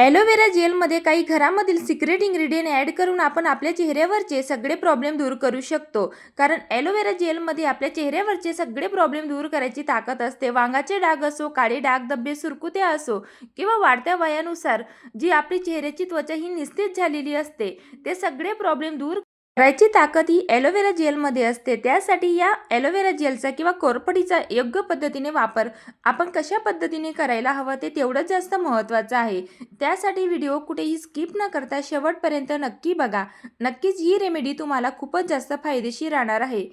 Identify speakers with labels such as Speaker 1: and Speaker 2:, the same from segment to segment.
Speaker 1: Aloe vera जेलमध्ये काही घरामधील सिक्रेट इन्ग्रेडियंट ॲड करून आपण आपल्या चेहऱ्यावरचे सगळे प्रॉब्लेम दूर करू शकतो. कारण ॲलोवेरा जेलमध्ये आपल्या चेहऱ्यावरचे सगळे प्रॉब्लेम दूर करायची ताकद असते. वांगाचे डाग असो, काळे डाग, धब्बे, सुरकुत्या असो किंवा वाढत्या वयानुसार जी आपली चेहऱ्याची त्वचा ही निस्तेज झालेली असते, ते सगळे प्रॉब्लेम दूर करायची ताकद ही ॲलोवेरा जेलमध्ये असते. त्यासाठी या ॲलोवेरा जेलचा किंवा कोरफडीचा योग्य पद्धतीने वापर आपण कशा पद्धतीने करायला हवं ते तेवढंच जास्त महत्त्वाचं आहे. त्यासाठी व्हिडिओ कुठेही स्किप न करता शेवटपर्यंत नक्की बघा. नक्कीच ही रेमेडी तुम्हाला खूपच जास्त फायदेशीर राहणार आहे.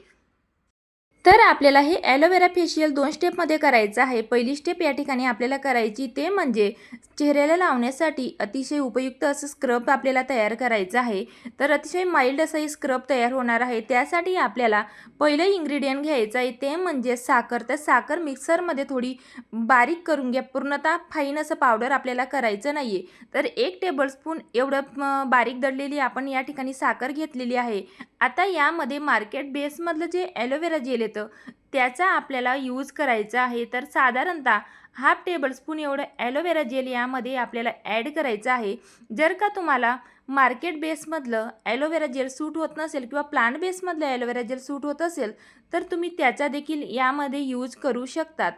Speaker 1: तर आपल्याला हे ॲलोवेरा फेशियल 2 स्टेपमध्ये करायचं आहे. पहिली स्टेप या ठिकाणी आपल्याला करायची ते म्हणजे चेहऱ्याला लावण्यासाठी अतिशय उपयुक्त असं स्क्रब आपल्याला तयार करायचं आहे. तर अतिशय माइल्ड असं हे स्क्रब तयार होणार आहे. त्यासाठी आपल्याला पहिलं इन्ग्रेडियंट घ्यायचं आहे ते म्हणजे साखर. तर साखर मिक्सरमध्ये थोडी बारीक करून घ्या. पूर्णतः फाईन असं पावडर आपल्याला करायचं नाही आहे. तर 1 टेबलस्पून एवढं बारीक दळलेली आपण या ठिकाणी साखर घेतलेली आहे. आता यामध्ये मार्केट बेसमधलं जे ॲलोवेरा जेल येतं त्याचा आपल्याला यूज करायचा आहे. तर साधारणतः हाफ टेबलस्पून एवढं ॲलोवेरा जेल यामध्ये आपल्याला ॲड करायचं आहे. जर का तुम्हाला मार्केट बेसमधलं ॲलोवेरा जेल सूट होत नसेल किंवा प्लांट बेसमधलं ॲलोवेरा जेल सूट होत असेल तर तुम्ही त्याचा देखील यामध्ये यूज करू शकतात.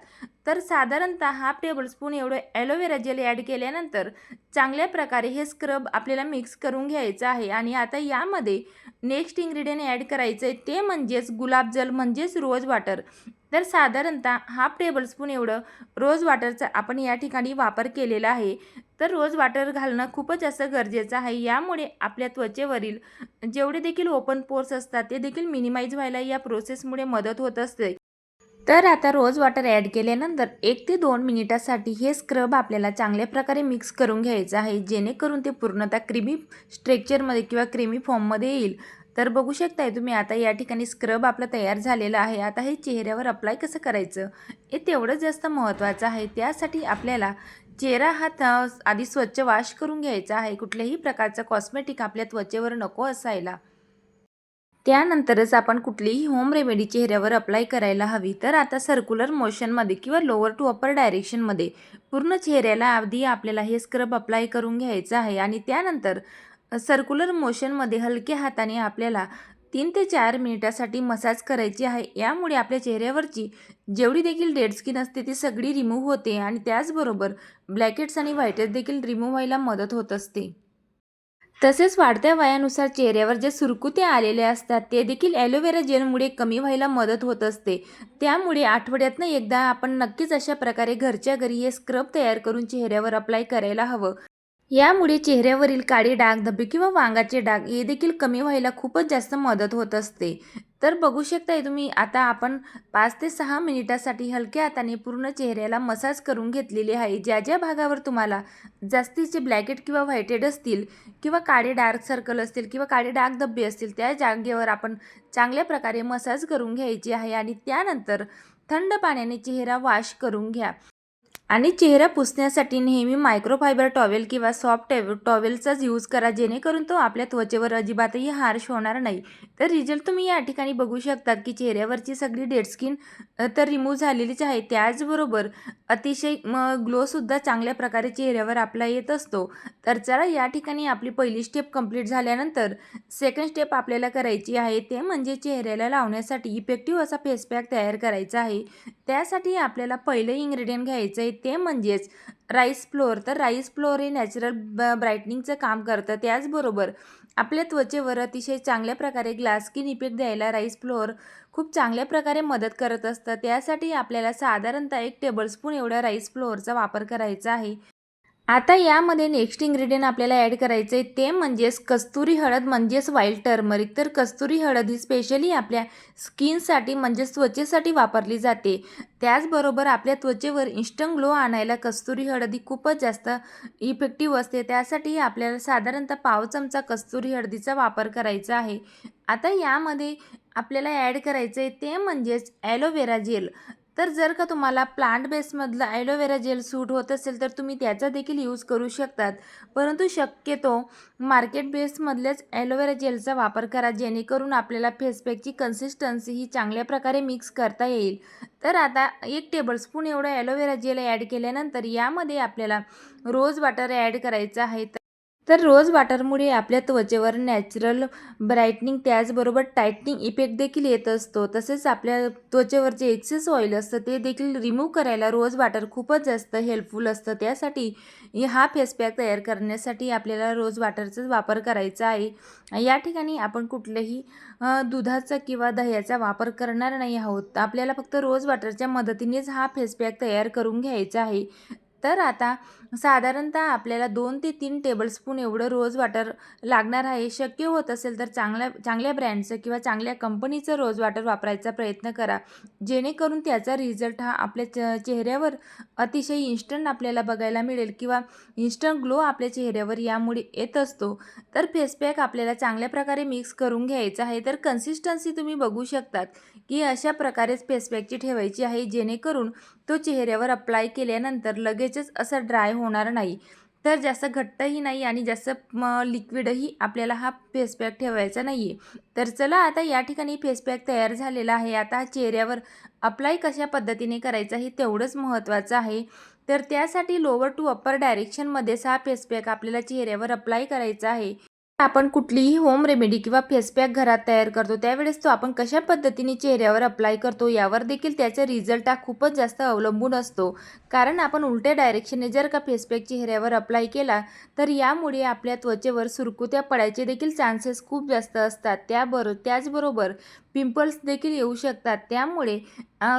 Speaker 1: तर साधारणतः हाफ टेबलस्पून एवढं ॲलोवेरा जेल ॲड केल्यानंतर चांगल्या प्रकारे हे स्क्रब आपल्याला मिक्स करून घ्यायचं आहे. आणि आता यामध्ये नेक्स्ट इन्ग्रेडियंट ॲड करायचं आहे ते म्हणजेच गुलाबजल म्हणजेच रोज वॉटर. तर साधारणतः हाफ टेबलस्पून एवढं रोज वॉटरचा आपण या ठिकाणी वापर केलेला आहे. तर रोज वॉटर घालणं खूपच जास्त गरजेचं आहे. यामुळे आपल्या त्वचेवरील जेवढे देखील ओपन पोर्स असतात ते देखील मिनिमाइज व्हायला या प्रोसेसमुळे मदत होत असते. तर आता रोज वॉटर ॲड केल्यानंतर 1 ते 2 मिनिटासाठी हे स्क्रब आपल्याला चांगल्या प्रकारे मिक्स करून घ्यायचं आहे, जेणेकरून ते पूर्णतः क्रीमी स्ट्रक्चरमध्ये किंवा क्रीमी फॉर्ममध्ये येईल. तर बघू शकताय तुम्ही आता या ठिकाणी स्क्रब आपलं तयार झालेलं आहे. आता हे चेहऱ्यावर अप्लाय कसं करायचं हे तेवढंच जास्त महत्त्वाचं आहे. त्यासाठी आपल्याला चेहरा हा आधी स्वच्छ वॉश करून घ्यायचा आहे. कुठल्याही प्रकारचं कॉस्मेटिक आपल्या त्वचेवर नको असायला. त्यानंतरच आपण कुठलीही होम रेमेडी चेहऱ्यावर अप्लाय करायला हवी. तर आता सर्क्युलर मोशनमध्ये किंवा लोअर टू अपर डायरेक्शनमध्ये पूर्ण चेहऱ्याला आधी आपल्याला हे स्क्रब अप्लाय करून घ्यायचं आहे. आणि त्यानंतर सर्क्युलर मोशनमध्ये हलक्या हाताने आपल्याला 3 ते 4 मिनिटासाठी मसाज करायची आहे. यामुळे आपल्या चेहऱ्यावरची जेवढी देखील डेड स्किन असते ती सगळी रिमूव्ह होते आणि त्याचबरोबर ब्लॅकेट्स आणि व्हाईटेज देखील रिमूव्ह व्हायला मदत होत असते. तसेच वाढत्या वयानुसार चेहऱ्यावर जे सुरकुत्या आलेल्या असतात ते देखील ॲलोवेरा जेलमुळे कमी व्हायला मदत होत असते. त्यामुळे आठवड्यातनं एकदा आपण नक्कीच अशा प्रकारे घरच्या घरी हे स्क्रब तयार करून चेहऱ्यावर अप्लाय करायला हवं. यामुळे चेहऱ्यावरील काळे डाग, धब्बे किंवा वांगाचे डाग हे देखील कमी व्हायला खूपच जास्त मदत होत असते. तर बघू शकताय तुम्ही आता आपण 5 ते 6 मिनिटासाठी हलक्या हाताने पूर्ण चेहऱ्याला मसाज करून घेतलेली आहे. ज्या ज्या भागावर तुम्हाला जास्तीचे ब्लॅकेट किंवा व्हाईटेड असतील किंवा काळे डार्क सर्कल असतील किंवा काळे डाग धब्बे असतील त्या जागेवर आपण चांगल्या प्रकारे मसाज करून घ्यायची आहे. आणि त्यानंतर थंड पाण्याने चेहरा वॉश करून घ्या. आणि चेहरा पुसण्यासाठी नेहमी मायक्रोफायबर टॉवेल किंवा सॉफ्ट टॉवेलचाच यूज करा, जेणेकरून तो आपल्या त्वचेवर अजिबातही हार्श होणार नाही. तर रिझल्ट तुम्ही या ठिकाणी बघू शकतात की चेहऱ्यावरची सगळी डेड स्किन तर रिमूव्ह झालेलीच आहे. त्याचबरोबर अतिशय ग्लोसुद्धा चांगल्या प्रकारे चेहऱ्यावर आपला येत असतो. तर चला या ठिकाणी आपली पहिली स्टेप कंप्लीट झाल्यानंतर सेकंड स्टेप आपल्याला करायची आहे ते म्हणजे चेहऱ्याला लावण्यासाठी इफेक्टिव्ह असा फेस पॅक तयार करायचा आहे. त्यासाठी आपल्याला पहिलं इन्ग्रेडियंट घ्यायचं आहे ते म्हणजेच राईस फ्लोअर. तर राईस फ्लोअर हे नॅचरल ब्राईटनिंगचं काम करतं. त्याचबरोबर आपल्या त्वचेवर अतिशय चांगल्या प्रकारे ग्लास स्किन इफेक्ट द्यायला राईस फ्लोअर खूप चांगल्या प्रकारे मदत करत असतं. त्यासाठी आपल्याला साधारणतः 1 टेबलस्पून एवढ्या राईस फ्लोअरचा वापर करायचा आहे. आता यामध्ये नेक्स्ट इन्ग्रेडियंट आपल्याला ॲड करायचं आहे ते म्हणजेच कस्तुरी हळद म्हणजेच व्हाईट टर्मरिक. तर कस्तुरी हळद ही स्पेशली आपल्या स्किनसाठी म्हणजेच त्वचेसाठी वापरली जाते. त्याचबरोबर आपल्या त्वचेवर इन्स्टंट ग्लो आणायला कस्तुरी हळद ही खूपच जास्त इफेक्टिव्ह असते. त्यासाठी आपल्याला साधारणतः पाव चमचा कस्तुरी हळदीचा वापर करायचा आहे. आता यामध्ये आपल्याला ॲड करायचं आहे ते म्हणजेच ॲलोवेरा जेल. तर जर का तुम्हाला प्लांट बेसमधलं ॲलोवेरा जेल सूट होत असेल तर तुम्ही त्याचा देखील यूज करू शकतात. परंतु शक्यतो मार्केट बेसमधल्याच ॲलोवेरा जेलचा वापर करा, जेणेकरून आपल्याला फेस पॅकची कन्सिस्टन्सी ही चांगल्या प्रकारे मिक्स करता येईल. तर आता 1 टेबलस्पून एवढं ॲलोवेरा जेल ॲड केल्यानंतर यामध्ये आपल्याला रोज वॉटर ॲड करायचं आहे. तर रोज वॉटरमुळे आपल्या त्वचेवर नॅचरल ब्राईटनिंग त्याचबरोबर टाईटनिंग इफेक्ट देखील येत असतो. तसेच आपल्या त्वचेवर जे एक्सेस ऑइल असतं ते देखील रिमूव्ह करायला रोज वॉटर खूपच जास्त हेल्पफुल असतं. त्यासाठी हा फेस पॅक तयार करण्यासाठी आपल्याला रोज वॉटरचाच वापर करायचा आहे. या ठिकाणी आपण कुठल्याही दुधाचा किंवा दह्याचा वापर करणार नाही आहोत. आपल्याला फक्त रोज वॉटरच्या मदतीनेच हा फेस पॅक तयार करून घ्यायचा आहे. तर आता साधारणतः आपल्याला 2 ते 3 टेबलस्पून एवढं रोज वॉटर लागणार आहे. शक्य होत असेल तर चांगल्या चांगल्या ब्रँडचं किंवा चांगल्या कंपनीचं रोज वॉटर वापरायचा प्रयत्न करा. जेणेकरून त्याचा रिझल्ट हा आपल्या चेहऱ्यावर अतिशय इन्स्टंट आपल्याला बघायला मिळेल किंवा इन्स्टंट ग्लो आपल्या चेहऱ्यावर यामुळे येत असतो. तर फेस पॅक आपल्याला चांगल्या प्रकारे मिक्स करून घ्यायचा आहे. तर कन्सिस्टन्सी तुम्ही बघू शकतात की अशा प्रकारेच फेस पॅकची ठेवायची आहे, जेणेकरून तो चेहऱ्यावर अप्लाय केल्यानंतर लगेचच असं ड्राय होणार नाही. तर जास्त घट्टही नाही आणि जास्त लिक्विडही आपल्याला हा फेस पॅक ठेवायचा नाही आहे. तर चला आता या ठिकाणी फेस पॅक तयार झालेला आहे. आता चेहऱ्यावर अप्लाय कशा पद्धतीने करायचा हे तेवढंच महत्त्वाचं आहे. तर त्यासाठी लोअर टू अप्पर डायरेक्शनमध्येच हा फेस पॅक आपल्याला चेहऱ्यावर अप्लाय करायचा आहे. आपण कुठलीही होम रेमेडी किंवा फेस पॅक घरात तयार करतो त्यावेळेस तो आपण कशा पद्धतीने चेहऱ्यावर अप्लाय करतो यावर देखील त्याचा रिझल्ट हा खूपच जास्त अवलंबून असतो. कारण आपण उलट्या डायरेक्शनने जर का फेस पॅक चेहऱ्यावर अप्लाय केला तर यामुळे आपल्या त्वचेवर सुरकुत्या पडायचे देखील चान्सेस खूप जास्त असतात. त्याचबरोबर पिंपल्स देखील येऊ शकतात. त्यामुळे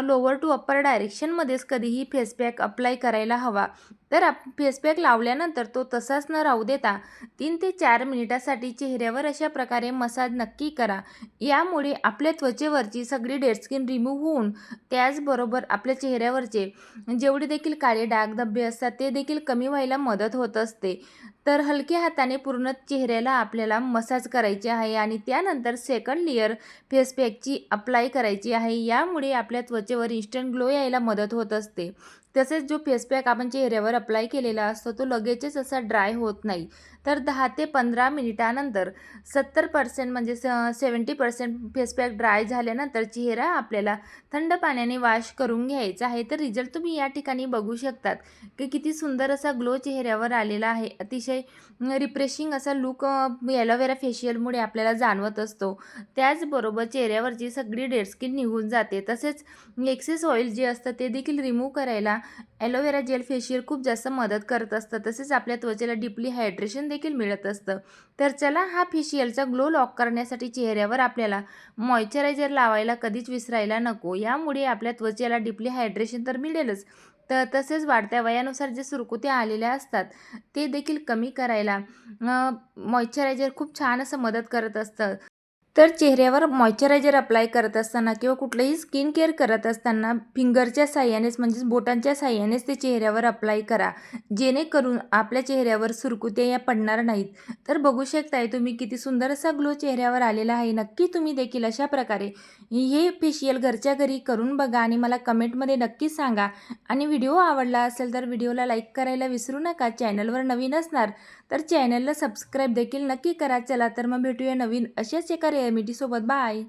Speaker 1: लोअर टू अप्पर डायरेक्शनमध्येच कधीही फेस पॅक अप्लाय करायला हवा. तर फेस पॅक लावल्यानंतर तो तसाच न राहू देता 3 ते 4 मिनिटासाठी चेहऱ्यावर अशा प्रकारे मसाज नक्की करा. यामुळे आपल्या त्वचेवरची सगळी डेड स्किन रिमूव्ह होऊन त्याचबरोबर आपल्या चेहऱ्यावरचे जेवढे देखील काळे डाग धब्बे असतात ते देखील कमी व्हायला मदत होत असते. तर हलक्या हाताने पूर्ण चेहऱ्याला आपल्याला मसाज करायचे आहे आणि त्यानंतर सेकंड लेयर फेस पॅकची अप्लाय करायची आहे. यामुळे आपल्या त्वचेवर इन्स्टंट ग्लो यायला मदत होत असते. तसेच जो फेस पॅक आपण चेहऱ्यावर अप्लाय केलेला असतो तो लगेचच असा ड्राय होत नाही. तर 10 ते 15 मिनिटानंतर 70% म्हणजे 70% फेस पॅक ड्राय झाल्यानंतर चेहरा आपल्याला थंड पाण्याने वॉश करून घ्यायचा आहे. तर रिझल्ट तुम्ही या ठिकाणी बघू शकतात की किती सुंदर असा ग्लो चेहऱ्यावर आलेला आहे. अतिशय रिफ्रेशिंग असा लूक ॲलोवेरा फेशियलमुळे आपल्याला जाणवत असतो. त्याचबरोबर चेहऱ्यावरची सगळी डेड स्किन निघून जाते. तसेच एक्सेस ऑइल जे असतं ते देखील रिमूव्ह करायला ॲलोवेरा जेल फेशियल खूप जास्त मदत करत असतं. तसेच आपल्या त्वचेला डीपली हायड्रेशन देखील मिळत असतं. तर चला हा फेशियलचा ग्लो लॉक करण्यासाठी चेहऱ्यावर आपल्याला मॉइश्चरायझर लावायला कधीच विसरायला नको. यामुळे आपल्या त्वचेला डीपली हायड्रेशन तर मिळेलच, तर तसेच वाढत्या वयानुसार जे सुरकुत्या आलेल्या असतात ते देखील कमी करायला मॉइश्चरायझर खूप छान असं मदत करत असतं. तर चेहऱ्यावर मॉइश्चरायझर अप्लाय करत असताना किंवा कुठलंही स्किन केअर करत असताना फिंगरच्या साहाय्यानेच म्हणजेच बोटांच्या साहाय्यानेच ते चेहऱ्यावर अप्लाय करा, जेणेकरून आपल्या चेहऱ्यावर सुरकुत्या या पडणार नाहीत. तर बघू शकताय तुम्ही किती सुंदर असा ग्लो चेहऱ्यावर आलेला आहे. नक्की तुम्ही देखील अशा प्रकारे हे फेशियल घरच्या घरी करून बघा आणि मला कमेंटमध्ये नक्की सांगा. आणि व्हिडिओ आवडला असेल तर व्हिडिओला लाईक करायला विसरू नका. चॅनलवर नवीन असणार तर चॅनलला सबस्क्राईब देखील नक्की करा. चला तर मग भेटूया नवीन अशाच एका रेमेडीसोबत. बाय.